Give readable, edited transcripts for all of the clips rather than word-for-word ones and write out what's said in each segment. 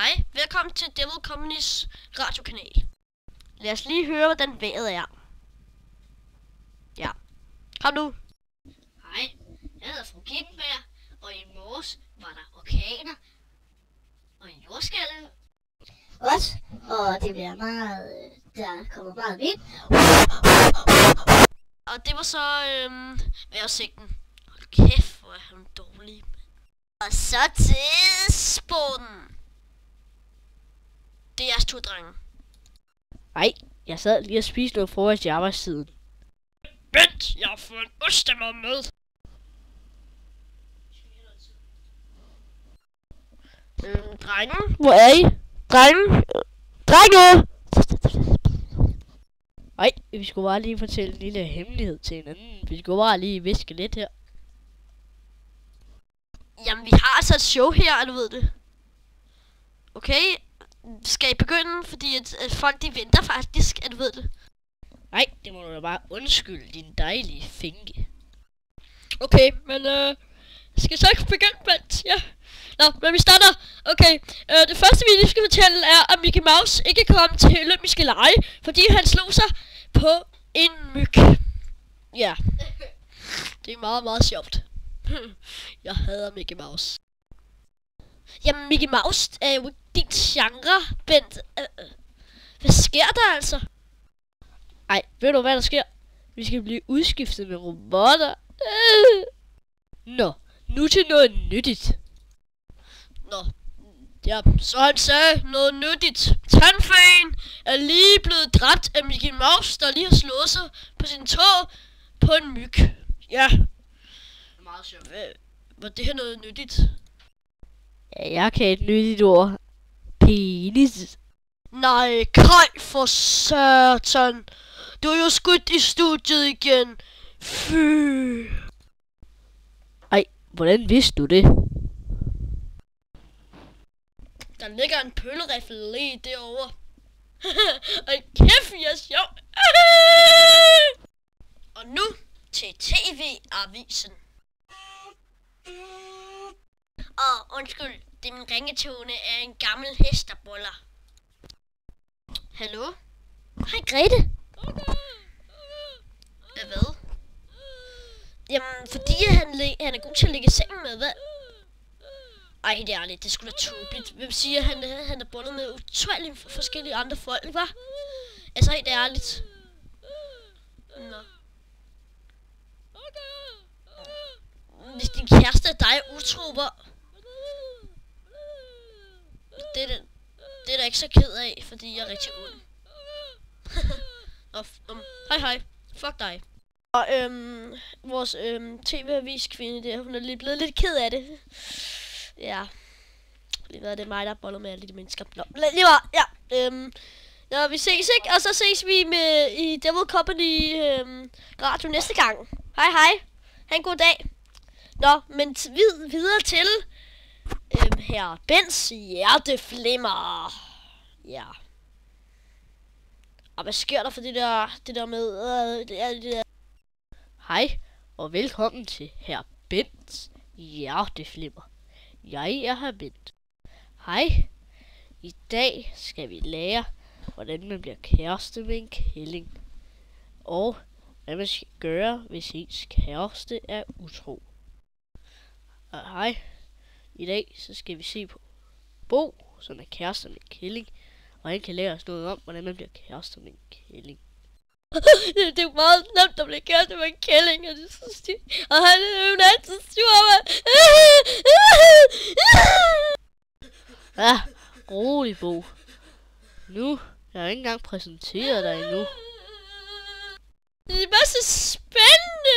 Hej, velkommen til Devil Communys radiokanal. Lad os lige høre, hvordan vejret er. Ja, kom nu. Hej, jeg hedder fru Kikkenberg, og i morges var der orkaner og jordskælv. Også, og det bliver meget, der kommer meget vind. Og det var så vejrudsigten. Hold kæft, hvor er hun dårlig. Og så til sporten. Det er jeres tur, drenge. Nej, jeg sad lige og spiste noget frokost i arbejdstiden. Vent, jeg har fået en ostemad med. Drenge? Hvor er I? Drenge? Drenge! Nej, vi skulle bare lige fortælle en lille hemmelighed til hinanden. Vi skulle bare lige viske lidt her. Jamen, vi har altså et show her, og du ved det. Okay? Skal I begynde? Fordi at folk, de venter faktisk, at du ved det. Nej, det må du da bare undskylde, din dejlige finke. Okay, men skal så ikke begynde, Bent? Ja. Nå, men vi starter. Okay, det første vi lige skal fortælle er, at Mickey Mouse ikke kom til olympiske lege, fordi han slog sig på en myg. Ja. Det er meget, meget sjovt. Jeg hader Mickey Mouse. Jamen, Mickey Mouse er jo din genre, Bent. Hvad sker der altså? Ej, ved du hvad der sker? Vi skal blive udskiftet med robotter. Nå, nu til noget nyttigt. Nå, ja, så han sagde noget nyttigt. Tandfæen er lige blevet dræbt af Mickey Mouse, der lige har slået sig på sin tå på en myg. Ja. Meget sjovt. Var det her noget nyttigt? Ja, jeg kan et nyttigt ord. Penis. Nej, Kai for satan. Du er jo skudt i studiet igen. Fy. Ej, hvordan vidste du det? Der ligger en pøllerifle lige derovre. Og kæft, jeg er sjov. Og nu til TV-avisen. Og undskyld, det er min ringetone af en gammel hest, der boller. Hallo? Hej Grete. Hvad? Jamen, fordi han er god til at ligge i sengen med, hvad? Ej, det er ærligt, det skulle da tåbeligt. Hvem siger, at han er bundet med utrolig forskellige andre folk, hva'? Altså, helt ærligt. Nå. Hvis din kæreste er dig utro, hvor... Det er da ikke så ked af, fordi jeg er rigtig ond. Hej. Fuck dig. Og vores tv-avis-kvinde der, hun er lige blevet lidt ked af det. Ja. Lige været det er mig, der boller med alle de mennesker. Nå, lige var, ja. Nå, vi ses, ikke? Og så ses vi i Devil Company radio næste gang. Hej. Ha' en god dag. Nå, men videre til herr Bens hjerteflimmer. Ja. Og hvad sker der for det der med det der? Hej, og velkommen til herr Bents hjerteflimmer. Jeg er herr Bent. Hej, i dag skal vi lære, hvordan man bliver kæreste med en kælling. Og hvad man skal gøre, hvis ens kæreste er utro. Og hej, i dag så skal vi se på Bo, som er kæreste med en kælling. Og han kan lære os noget om, hvordan man bliver kæreste med en kælling. Det er jo meget nemt at blive kæreste med en kælling, og det er så styrt. Og han er jo altid sur. Ja, rolig Bo. Nu, jeg har ikke engang præsenteret dig endnu. Det er bare så spændende.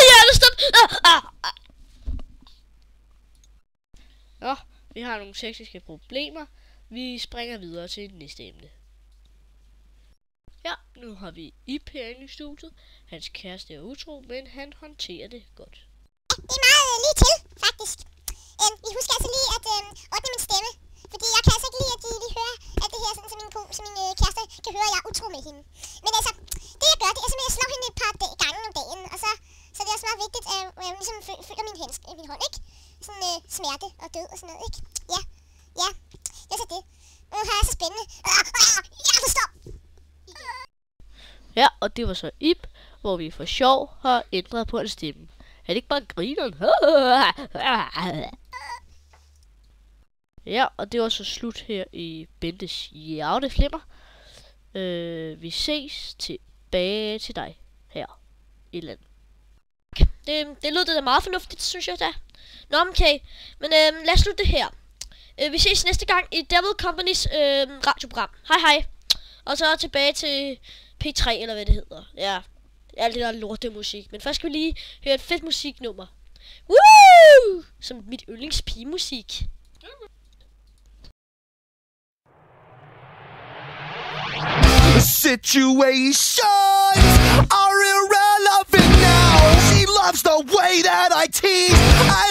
Hjertestop. Nå, vi har nogle tekniske problemer. Vi springer videre til det næste emne. Ja, nu har vi IP inde i studiet. Hans kæreste er utro, men han håndterer det godt. Det er meget lige til, faktisk. I husker altså lige at ordne min stemme. Fordi jeg kan altså ikke lide, at de lige hører alt det her, sådan, så min kæreste kan høre, at jeg er utro med hende. Men altså, det jeg gør, det er simpelthen, at jeg slår hende et par gange om dagen. Og så er det også meget vigtigt, at jeg ligesom følger min hånd, ikke? sådan smerte og død og sådan noget, ikke? Ja, det er så det. Det er så spændende. Jeg forstår. Ja, og det var så Ib, hvor vi for sjov har ændret på en stemme. Er det ikke bare grineren? Ja, og det var så slut her i Bentes hjerteflimmer. Vi ses tilbage til dig her i landet. Det lød da meget fornuftigt, synes jeg da. Nå, okay. Men lad os slutte det her. Vi ses næste gang i Devil Companys radioprogram. Hej. Og så tilbage til P3, eller hvad det hedder. Ja, alt det der lortemusik. Men først skal vi lige høre et fedt musiknummer. Woo! Som mit yndlingspigemusik. Situations are irrelevant now. She loves the way that I tease. I